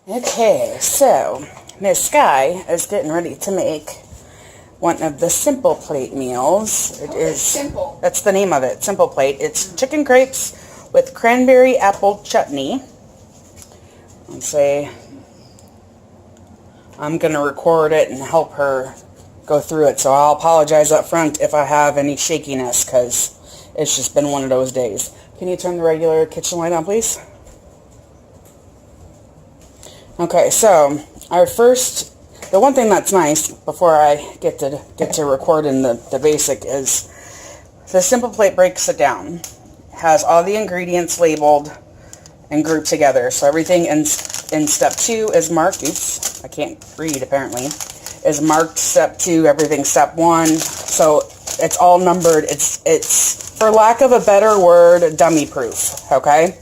Okay, so Miss Sky is getting ready to make one of the Simple Plate meals. It is simple. That's the name of it, Simple Plate. It's chicken crepes with cranberry apple chutney. Let's say I'm gonna record it and help her go through it, so I'll apologize up front if I have any shakiness, because it's just been one of those days. Can you turn the regular kitchen light on, please? Okay, so the one thing that's nice before I get to recording the basic is the Simple Plate breaks it down. Has all the ingredients labeled and grouped together. So everything in step 2 is marked. Oops, I can't read apparently. Is marked step 2. Everything step 1. So it's all numbered. It's for lack of a better word, dummy proof. Okay.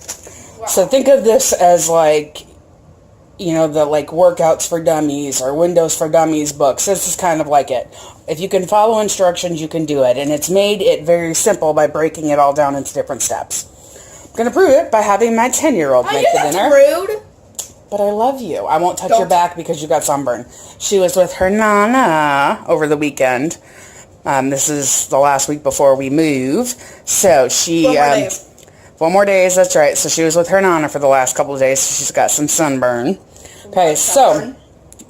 Wow. So think of this as like, you know, the like workouts for dummies or Windows for Dummies books. This is kind of like it. If you can follow instructions, you can do it. And it's made it very simple by breaking it all down into different steps. I'm going to prove it by having my 10-year-old make the dinner. Rude. But I love you. I won't touch your back because you got sunburn. She was with her Nana over the weekend. This is the last week before we move. So she... 4 more days, that's right. So she was with her Nana for the last couple of days. So she's got some sunburn. Okay, so...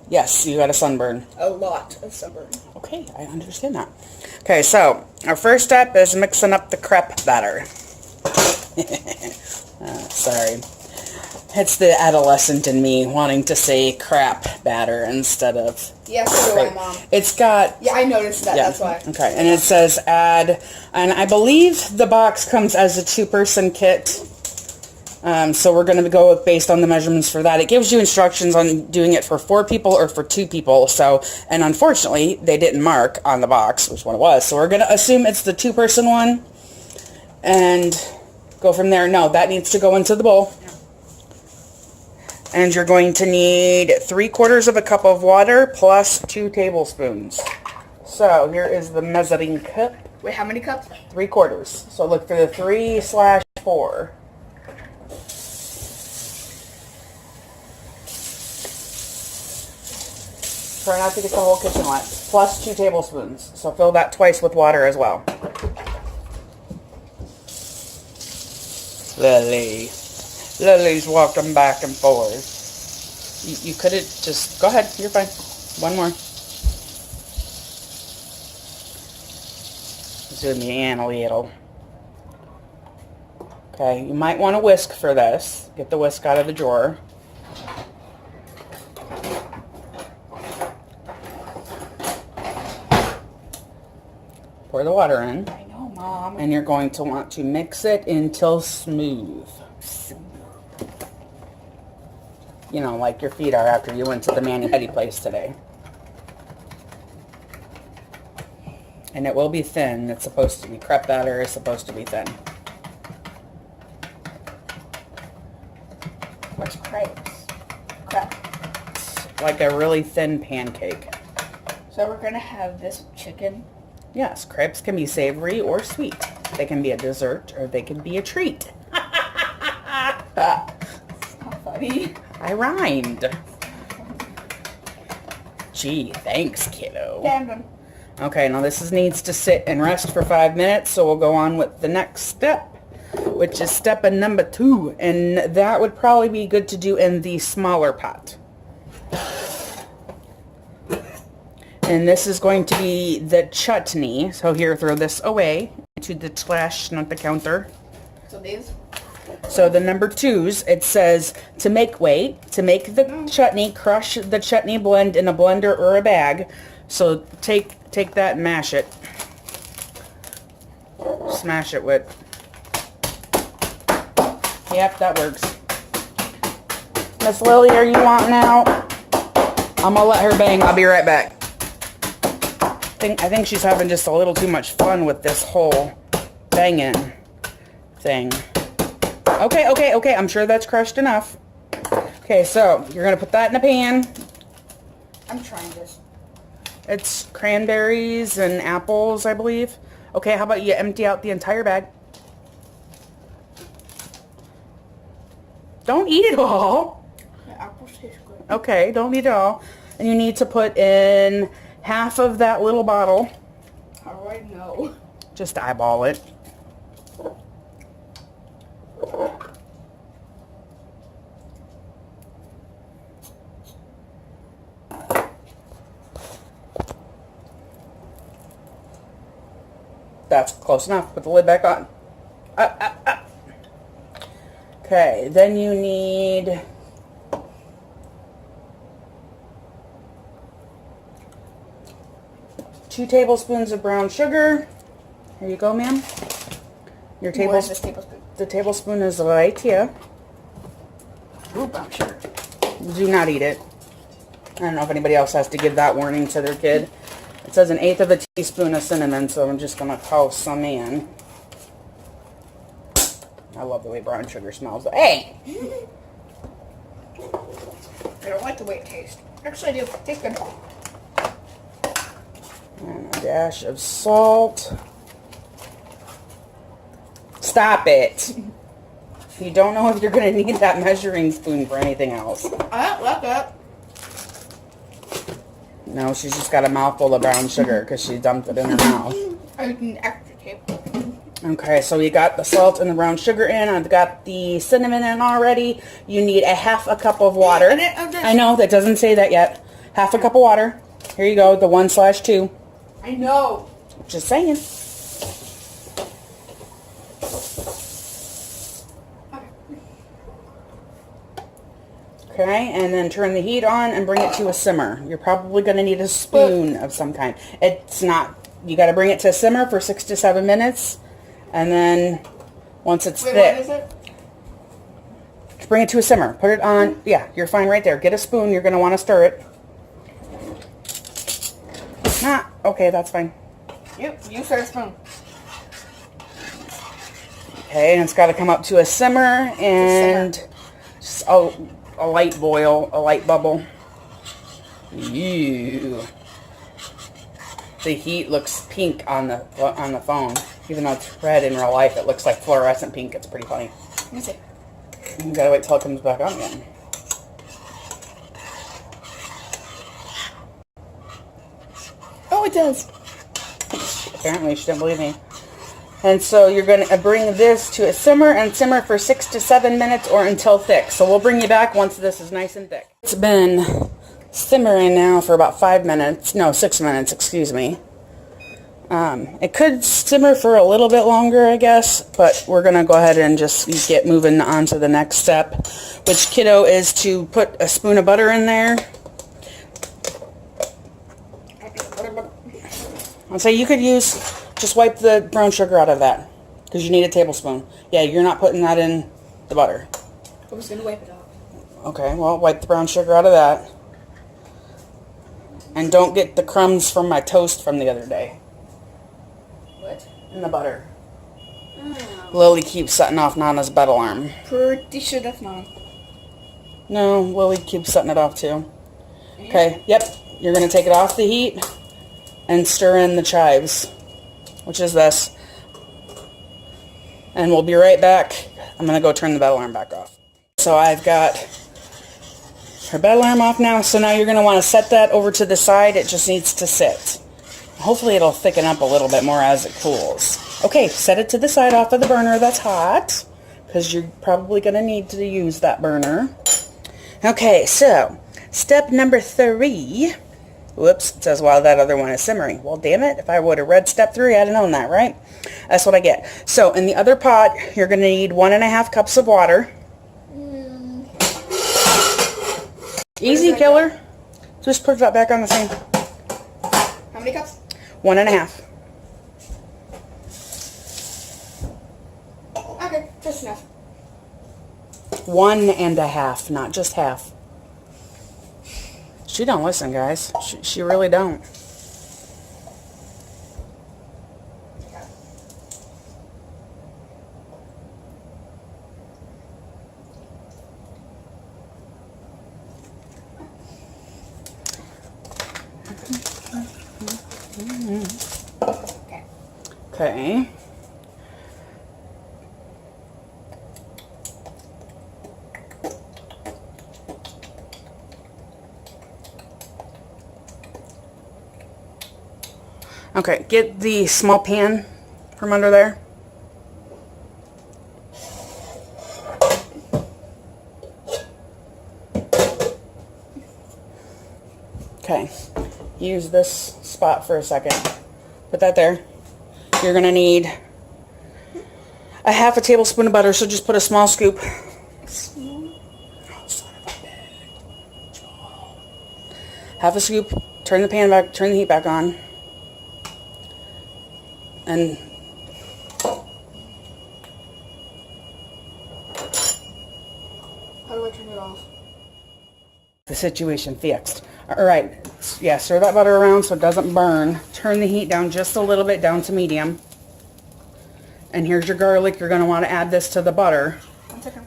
Yes, you got a sunburn. A lot of sunburn. Okay, I understand that. Okay, so our first step is mixing up the crepe batter. Sorry. It's the adolescent in me wanting to say crap batter instead of... Yes, so do I, Mom. It's got... Yeah, I noticed that, that's why. Okay, and it says add... And I believe the box comes as a 2-person kit. So we're going to go based on the measurements for that. It gives you instructions on doing it for 4 people or for 2 people. So, and unfortunately, they didn't mark on the box which one it was. So we're going to assume it's the 2-person one. And go from there. No, that needs to go into the bowl. And you're going to need 3/4 of a cup of water plus 2 tablespoons. So here is the measuring cup. Wait, how many cups? 3/4. So look for the 3/4. Try not to get the whole kitchen wet. Plus 2 tablespoons. So fill that twice with water as well. Lily's walking back and forth. You could have just... Go ahead. You're fine. One more. Zoom you in a little. Okay. You might want to whisk for this. Get the whisk out of the drawer. Pour the water in. I know, Mom. And you're going to want to mix it until smooth. You know, like your feet are after you went to the mani-pedi place today. And it will be thin. It's supposed to be. Crepe batter is supposed to be thin. What's crepes? Crepe. It's like a really thin pancake. So we're going to have this chicken. Yes, crepes can be savory or sweet. They can be a dessert or they can be a treat. It's not funny. I rhymed. Gee, thanks, kiddo. Damn. Okay, now this needs to sit and rest for 5 minutes, so we'll go on with the next step, which is step number 2, and that would probably be good to do in the smaller pot. And this is going to be the chutney. So here, throw this away to the trash, not the counter. So these? So the number 2s, it says to make the chutney, crush the chutney blend in a blender or a bag. So take that and mash it. Smash it with. Yep, that works. Miss Lily, are you wanting out? I'm gonna let her bang. I'll be right back. I think she's having just a little too much fun with this whole banging thing. Okay. I'm sure that's crushed enough. Okay, so you're going to put that in a pan. I'm trying this. It's cranberries and apples, I believe. Okay, how about you empty out the entire bag? Don't eat it all. The apples taste good. Okay, don't need it all. And you need to put in half of that little bottle. How do I know? Just eyeball it. That's close enough. Put the lid back on. Up. Okay, then you need 2 tablespoons of brown sugar. Here you go, ma'am. Your What is this tablespoon? The tablespoon is right here. Ooh, brown sugar. Do not eat it. I don't know if anybody else has to give that warning to their kid. It says 1/8 of a teaspoon of cinnamon, so I'm just gonna toss some in. I love the way brown sugar smells. Hey! I don't like the way it tastes. Actually, I do. It tastes good. And a dash of salt. Stop it! You don't know if you're gonna need that measuring spoon for anything else. I don't like that. No, she's just got a mouthful of brown sugar because she dumped it in her mouth. I need an extra tape. Okay, so we got the salt and the brown sugar in. I've got the cinnamon in already. You need a half a cup of water. I know, that doesn't say that yet. Half a cup of water. Here you go, the 1/2. I know. Just saying. Okay, and then turn the heat on and bring it to a simmer. You're probably going to need a spoon of some kind. It's not, you got to bring it to a simmer for 6 to 7 minutes. And then once it's thick, What is it? bring it to a simmer. Put it on, yeah, you're fine right there. Get a spoon, you're going to want to stir it. Nah, okay, that's fine. You start a spoon. Okay, and it's got to come up to a simmer and just a light boil, a light bubble. Ew. The heat looks pink on the phone, even though it's red in real life. It looks like fluorescent pink. It's pretty funny. Let me see. You gotta wait till it comes back on again. Oh, it does. Apparently, she didn't believe me. And so you're going to bring this to a simmer and simmer for 6 to 7 minutes or until thick. So we'll bring you back once this is nice and thick. It's been simmering now for about 5 minutes. No, 6 minutes, excuse me. It could simmer for a little bit longer, I guess, but we're going to go ahead and just get moving on to the next step, which, kiddo, is to put a spoon of butter in there. I'll say you could just wipe the brown sugar out of that, because you need a tablespoon. Yeah, you're not putting that in the butter. I was going to wipe it off. Okay, well, wipe the brown sugar out of that. And don't get the crumbs from my toast from the other day. What? In the butter. Oh. Lily keeps setting off Nana's bed alarm. Pretty sure that's not. No, Lily keeps setting it off too. Okay, yep. You're going to take it off the heat and stir in the chives, which is this. And we'll be right back. I'm going to go turn the bed alarm back off. So I've got her bed alarm off now, so now you're going to want to set that over to the side. It just needs to sit. Hopefully it'll thicken up a little bit more as it cools. Okay, set it to the side off of the burner that's hot, because you're probably going to need to use that burner. Okay, so step number 3. Whoops, it says while that other one is simmering. Well, damn it, if I would have read step 3, I'd have known that, right? That's what I get. So in the other pot, you're going to need 1.5 cups of water. Easy, killer. Just put that back on the same. How many cups? 1.5. Okay, just enough. 1.5, not just half. She don't listen, guys. She really don't. Okay. Okay, get the small pan from under there. Okay, use this spot for a second. Put that there. You're going to need a half a tablespoon of butter, so just put a small scoop. Oh, son of a bitch. Half a scoop. Turn the pan back, turn the heat back on. And how do I turn it off? the situation fixed. Alright, yeah, stir that butter around so it doesn't burn. Turn the heat down just a little bit, down to medium. And here's your garlic. You're going to want to add this to the butter. 1 second.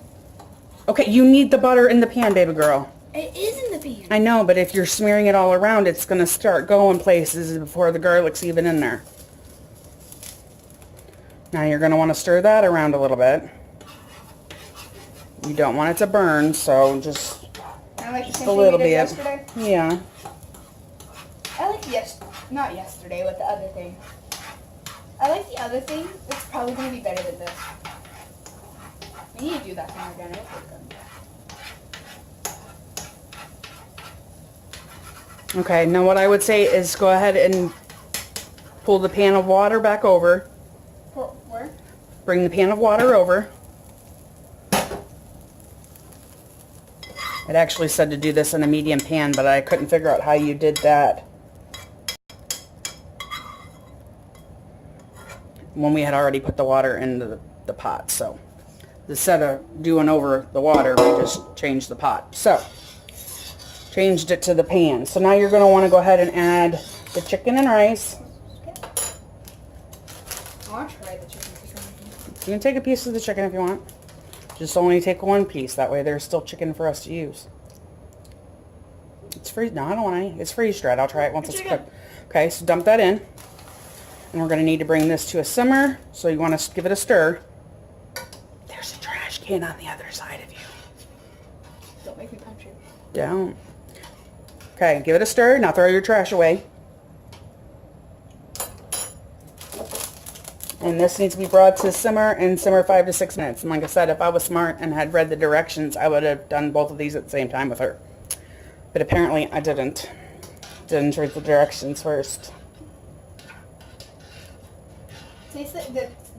Okay, you need the butter in the pan, baby girl. It is in the pan. I know, but if you're smearing it all around, it's going to start going places before the garlic's even in there. Now you're going to want to stir that around a little bit. You don't want it to burn, so just Like a little bit. Yesterday. Yeah. I like not yesterday, but the other thing. I like the other thing. It's probably going to be better than this. We need to do that thing again. It was good. Okay, now what I would say is go ahead and pull the pan of water back over. Where? Bring the pan of water over. It actually said to do this in a medium pan, but I couldn't figure out how you did that when we had already put the water into the pot. So instead of doing over the water, we just changed the pot. So changed it to the pan. So now you're going to want to go ahead and add the chicken and rice. I want to try the chicken. You can take a piece of the chicken if you want. Just only take one piece. That way there's still chicken for us to use. It's freeze. No, I don't want any. It's freeze dried. I'll try it once it's cooked. Okay, so dump that in. And we're going to need to bring this to a simmer. So you want to give it a stir. There's a trash can on the other side of you. Don't make me punch you. Don't. Okay, give it a stir. Now throw your trash away. And this needs to be brought to simmer and simmer 5 to 6 minutes. And like I said, if I was smart and had read the directions, I would have done both of these at the same time with her. But apparently I didn't. Didn't read the directions first. Tastes like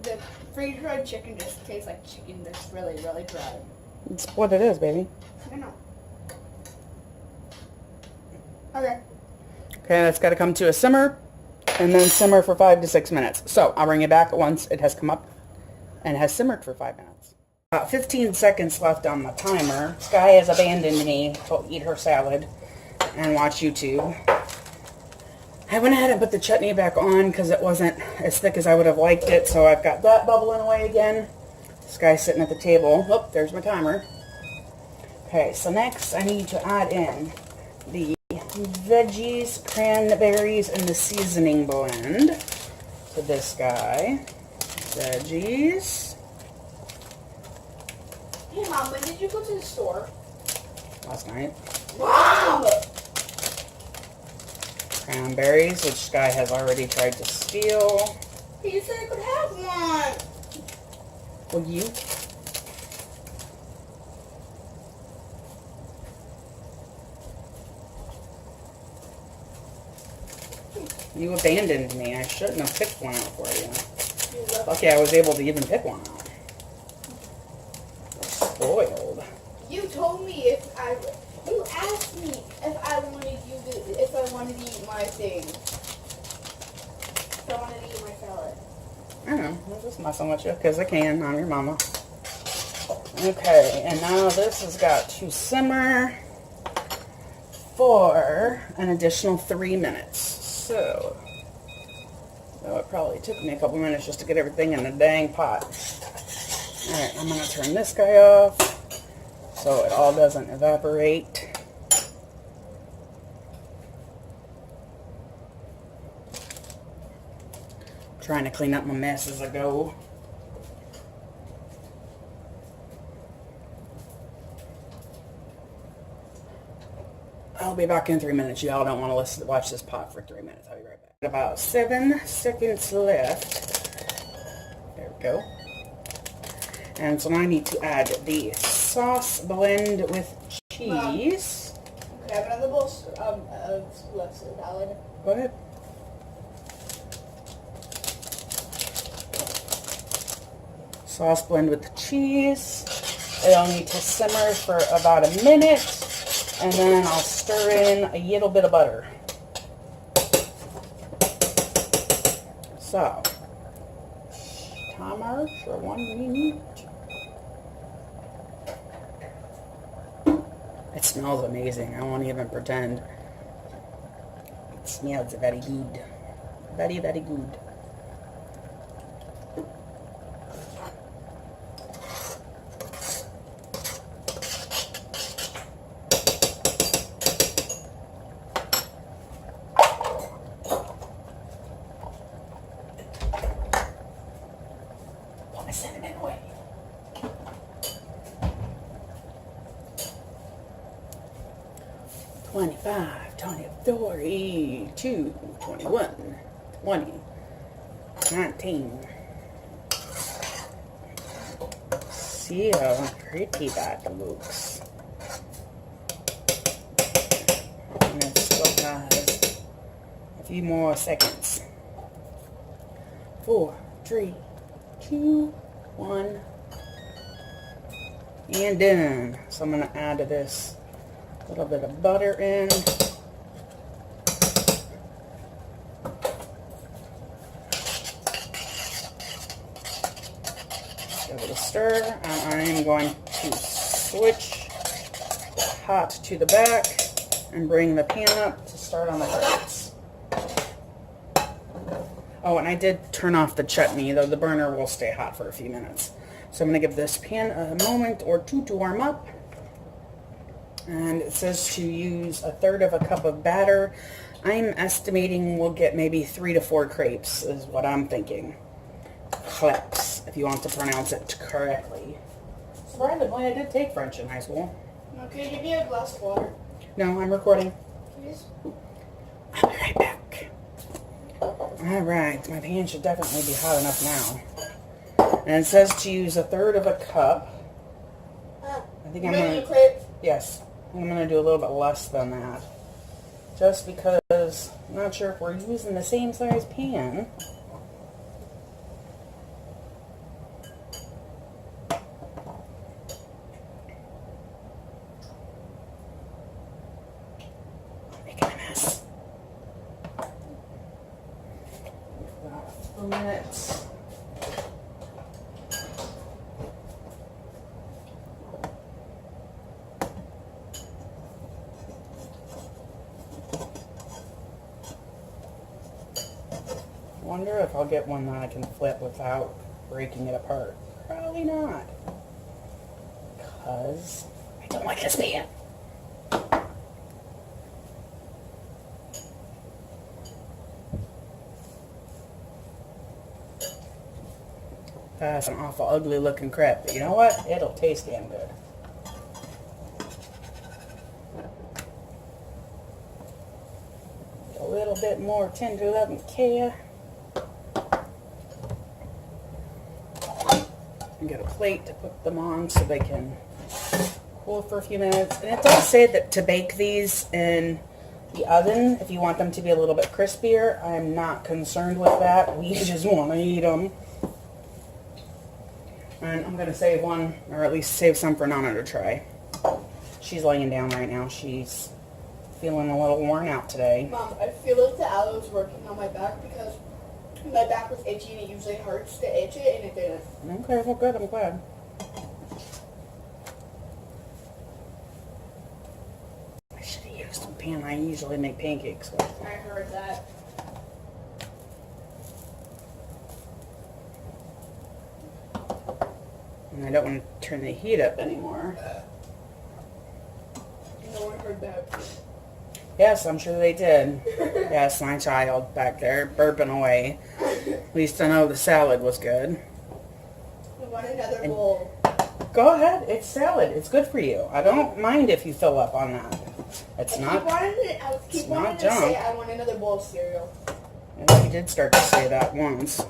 the freeze-dried chicken just tastes like chicken that's really, really dry. It's what it is, baby. I know. Okay. Okay, that's got to come to a simmer. And then simmer for 5 to 6 minutes. So I'll bring it back once it has come up and has simmered for 5 minutes. About 15 seconds left on the timer. Sky has abandoned me to eat her salad and watch YouTube. I went ahead and put the chutney back on because it wasn't as thick as I would have liked it. So I've got that bubbling away again. Sky's sitting at the table. Oh, there's my timer. Okay, so next I need to add in the veggies, cranberries, and the seasoning blend to this guy. Veggies. Hey, Mom, when did you go to the store? Last night. Wow! Cranberries, which Sky has already tried to steal. You said I could have one. Well, you? You abandoned me. I shouldn't have picked one out for you. Lucky I was able to even pick one out. Spoiled. You told me you asked me if I wanted to eat my thing. If I wanted to eat my salad. I don't know. I'm just messing with you because I can. I'm your mama. Okay, and now this has got to simmer for an additional 3 minutes. So it probably took me a couple minutes just to get everything in the dang pot. Alright, I'm going to turn this guy off so it all doesn't evaporate. Trying to clean up my mess as I go. I'll be back in 3 minutes. Y'all don't want to watch this pot for 3 minutes. I'll be right back. About 7 seconds left. There we go. And so now I need to add the sauce blend with cheese. Okay, I have another bowl of salad. Go ahead. Sauce blend with the cheese. It'll need to simmer for about a minute, and then I'll stir in a little bit of butter. So, timer for 1 minute. It smells amazing. I won't even pretend. It smells very good. Very, very good. Put my cinnamon away. $25, $23, $21, $20, $19. See how pretty that looks. And it still has a few more seconds. 4, 3, 2, 1. And done. So I'm going to add to this a little bit of butter in. Give it a stir, and I'm going to switch the hot to the back and bring the pan up to start on the crepes. Oh, and I did turn off the chutney, though the burner will stay hot for a few minutes. So I'm going to give this pan a moment or two to warm up. And it says to use 1/3 of a cup of batter. I'm estimating we'll get maybe 3 to 4 crepes is what I'm thinking. Crepes, if you want to pronounce it correctly. Surprisingly, I did take French in high school. Okay, give me a glass of water. No, I'm recording. Please? I'll be right back. Alright, my pan should definitely be hot enough now. And it says to use 1/3 of a cup. I think I'm going to... Yes. I'm going to do a little bit less than that. Just because I'm not sure if we're using the same size pan. I'm making a mess. About a minute. Wonder if I'll get one that I can flip without breaking it apart. Probably not. Because I don't like this pan. That's an awful ugly looking crepe, but you know what? It'll taste damn good. A little bit more tender loving care. And get a plate to put them on so they can cool for a few minutes. And it does say that to bake these in the oven, if you want them to be a little bit crispier. I'm not concerned with that. We just want to eat them. And I'm going to save one, or at least save some for Nana to try. She's laying down right now. She's feeling a little worn out today. Mom, I feel like the aloe's working on my back because my back was itchy and it usually hurts to itch it, and it didn't. Okay, well good, I'm glad. I should have used the pan I usually make pancakes with. I heard that. And I don't want to turn the heat up anymore. No one heard that. Yes, I'm sure they did. Yes, my child back there burping away. At least I know the salad was good. We want another bowl. Go ahead, it's salad. It's good for you. I don't mind if you fill up on that. It's I not. keep wanting to say I want another bowl of cereal. And you did start to say that once.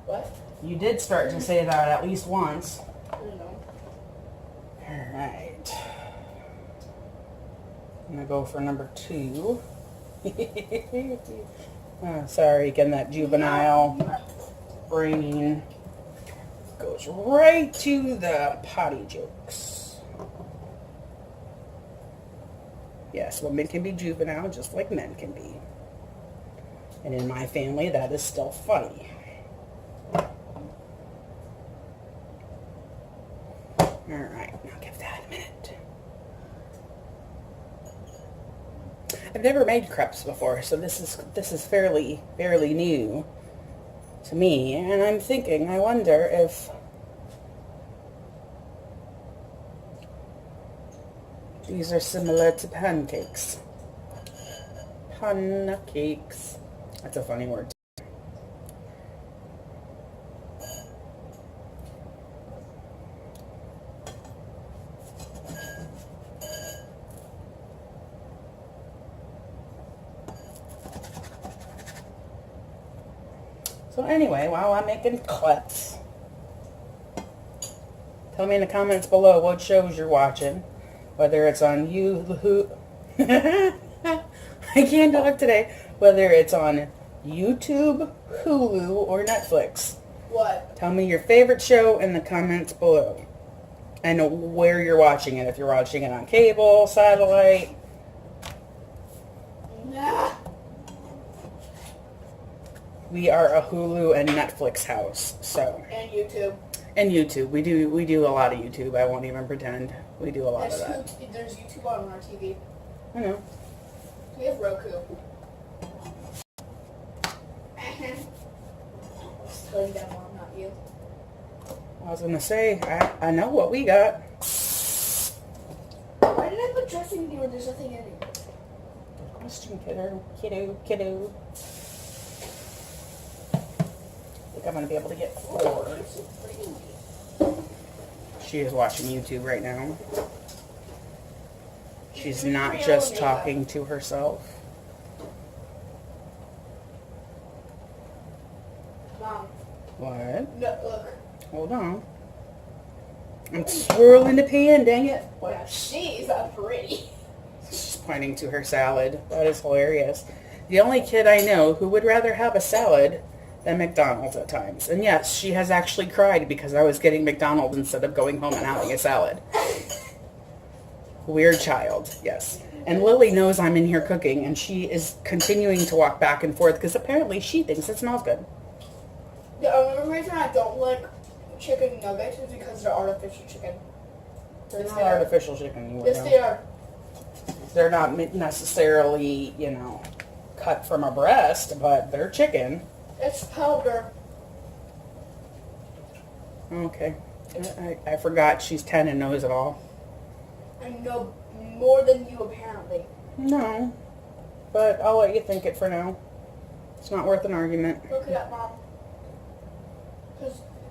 What? You did start to say that at least once. I don't know. Alright. I'm going to go for number 2. Oh, sorry, again, that juvenile brain goes right to the potty jokes. Yes, women can be juvenile just like men can be. And in my family, that is still funny. Alright, now give that a minute. I've never made crepes before, so this is fairly new to me. And I'm thinking, I wonder if these are similar to pancakes. Pancakes. That's a funny word. So anyway, while I'm making crepes, tell me in the comments below what shows you're watching. Whether it's on I can't talk today. Whether it's on YouTube, Hulu, or Netflix. What? Tell me your favorite show in the comments below. And where you're watching it. If you're watching it on cable, satellite. Nah. We are a Hulu and Netflix house, so. And YouTube. And YouTube. We do a lot of YouTube. I won't even pretend. We do a lot of that. There's YouTube on our TV. I know. We have Roku. Just telling that mom, not you. I was gonna say, I know what we got. Why did I put dressing in here when there's nothing in it? Good question, kiddo. I think I'm gonna be able to get 4. She is watching YouTube right now. She's not just talking to herself. Mom. What? No, look. Hold on. I'm swirling the pan, dang it. Wow, she's pretty. She's pointing to her salad. That is hilarious. The only kid I know who would rather have a salad than McDonald's at times. And yes, she has actually cried because I was getting McDonald's instead of going home and having a salad. Weird child, yes. And Lily knows I'm in here cooking, and she is continuing to walk back and forth because apparently she thinks it smells good. The only reason I don't like chicken nuggets is because they're artificial chicken. They're not artificial chicken. Yes, they are. They're not necessarily, cut from a breast, but they're chicken. It's powder. Okay. I forgot she's 10 and knows it all. I know more than you, apparently. No. But I'll let you think it for now. It's not worth an argument. Look it up, Mom.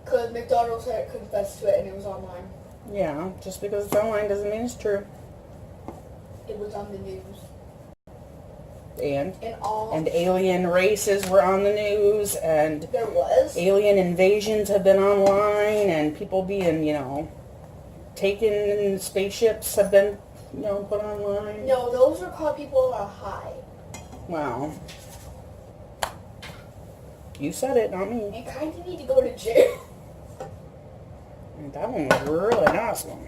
Because McDonald's had confessed to it and it was online. Yeah, just because it's online doesn't mean it's true. It was on the news. And all. Alien races were on the news, and There was? alien invasions have been online, and people being, taken in spaceships have been, put online. No, those are called people who are high. Wow. You said it, not me. You kind of need to go to jail. That one was really nice one.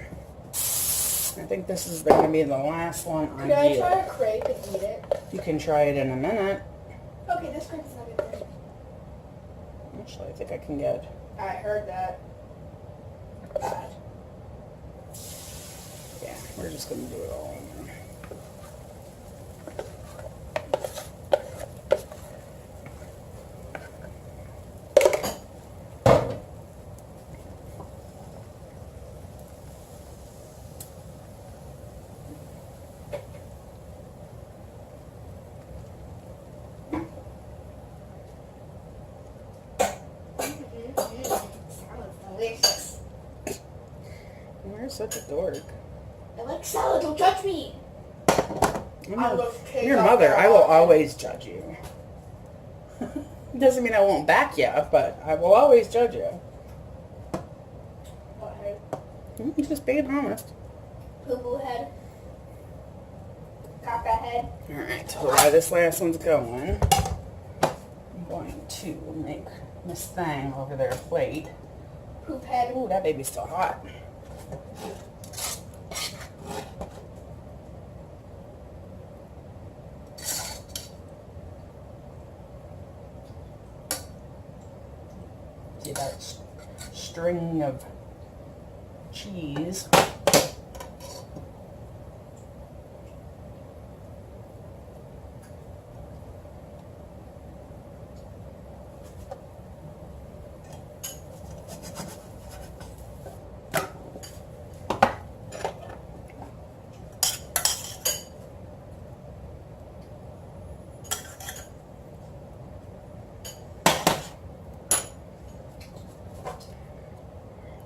I think this is going to be the last one I Could I do. try a crepe and eat it? You can try it in a minute. Okay, this crepe's not good. Actually, I think I can get... I heard that. Bad. Yeah, we're just going to do it all in there. Delicious. You're such a dork. I like salad, don't judge me. Your mother, I will always judge you. Doesn't mean I won't back you, but I will always judge you. What head? I'm just being honest. Poo-poo head. Caca head. Alright, so while this last one's going, I'm going to make Miss Thing over there a plate. Poop head. Ooh, that baby's still hot. See that string of cheese.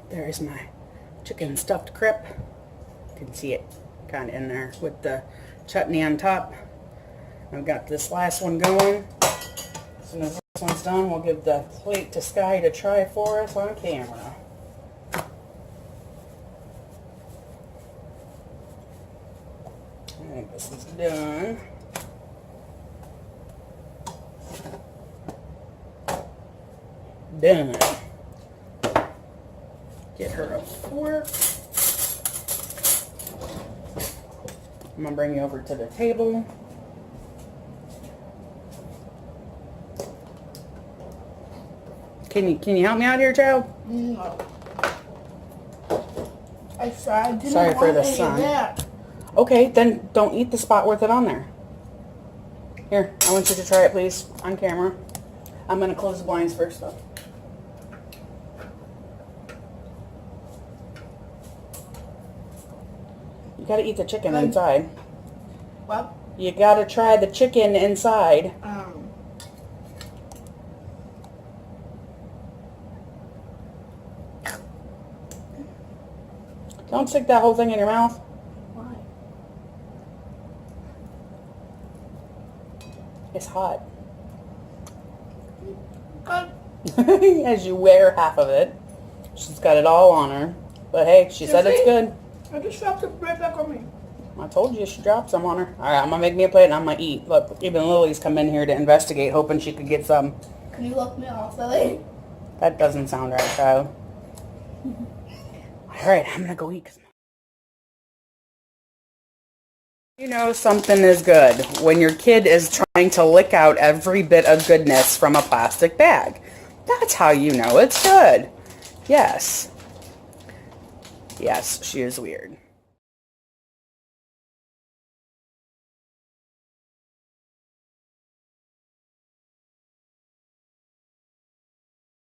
There's my chicken stuffed crepe. You can see it kind of in there with the chutney on top. I've got this last one going. As soon as this one's done, we'll give the plate to Sky to try for us on camera. I think this is done. Done. Get her a fork. I'm gonna bring you over to the table. Can you help me out here, child? No. I tried. Sorry for the sun. Okay, then don't eat the spot with it on there. Here, I want you to try it, please, on camera. I'm gonna close the blinds first, though. You gotta eat the chicken inside. What? You gotta try the chicken inside. Don't stick that whole thing in your mouth. Why? It's hot. Good. As you wear half of it. She's got it all on her. But hey, she said it's good. I just dropped it right back on me. I told you she dropped some on her. Alright, I'm gonna make me a plate and I'm gonna eat. Look, even Lily's come in here to investigate, hoping she could get some. Can you look me off, Lily? That doesn't sound right, child. Alright, I'm gonna go eat. You know something is good when your kid is trying to lick out every bit of goodness from a plastic bag. That's how you know it's good. Yes. Yes, she is weird.